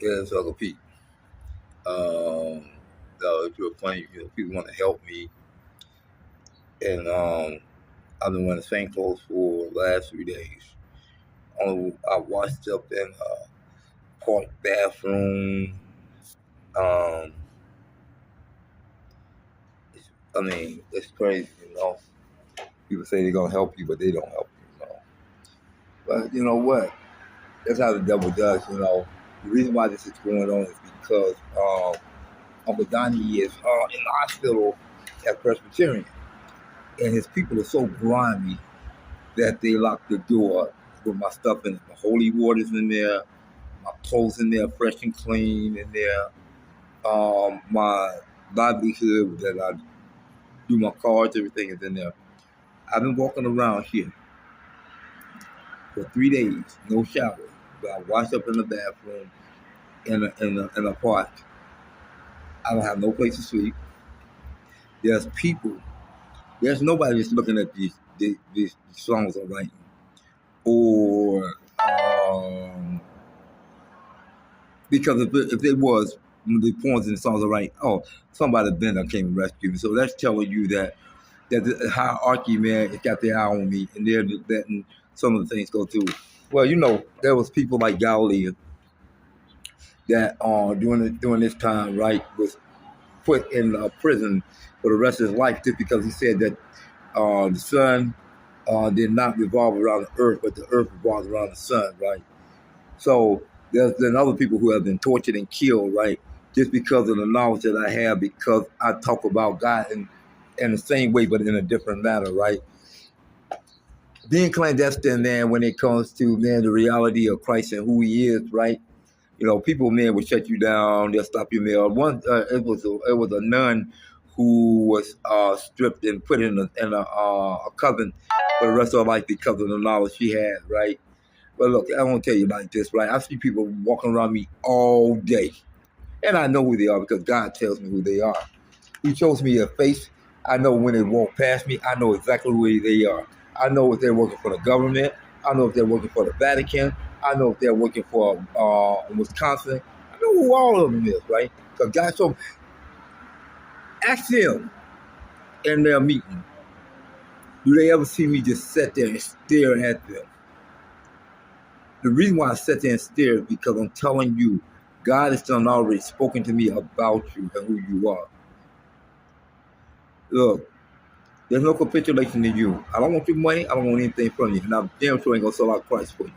is Uncle Pete. If you're funny, people want to help me, and I've been wearing the same clothes for the last 3 days. I washed up in a park bathroom. Um, it's crazy, People say they're gonna help you, but they don't help you, But you know what? That's how the devil does, The reason why this is going on is because Uncle Donnie is in the hospital at Presbyterian, and his people are so grimy that they lock the door with my stuff in it. My holy water's in there, my clothes in there, fresh and clean in there. My livelihood that I do my cards, everything is in there. I've been walking around here for 3 days, no shower. But I washed up in the bathroom in a park. I don't have no place to sleep. There's people. There's nobody that's looking at these songs I'm writing. Or because if it was the poems and the songs I'm writing, somebody then came and rescued me. So that's telling you that the hierarchy, man, it got their eye on me, and they're letting some of the things go through. Well, there was people like Galilee that during this time, right, was put in prison for the rest of his life just because he said that the sun did not revolve around the earth, but the earth revolves around the sun, right? So there's been other people who have been tortured and killed, right, just because of the knowledge that I have, because I talk about God in the same way, but in a different manner, right? Being clandestine, man, when it comes to, man, the reality of Christ and who he is, right? People, man, will shut you down. They'll stop your mail. It was a nun who was stripped and put in a coven for the rest of her life because of the knowledge she had, right? But look, I want to tell you like this, right? I see people walking around me all day, and I know who they are because God tells me who they are. He shows me their face. I know when they walk past me. I know exactly who they are. I know if they're working for the government. I know if they're working for the Vatican. I know if they're working for Wisconsin. I know who all of them is, right? Because God showed me. Ask them in their meeting, do they ever see me just sit there and stare at them? The reason why I sit there and stare is because I'm telling you, God has done already spoken to me about you and who you are. Look, there's no capitulation in you. I don't want your money. I don't want anything from you. And I'm damn sure ain't going to sell out Christ for you.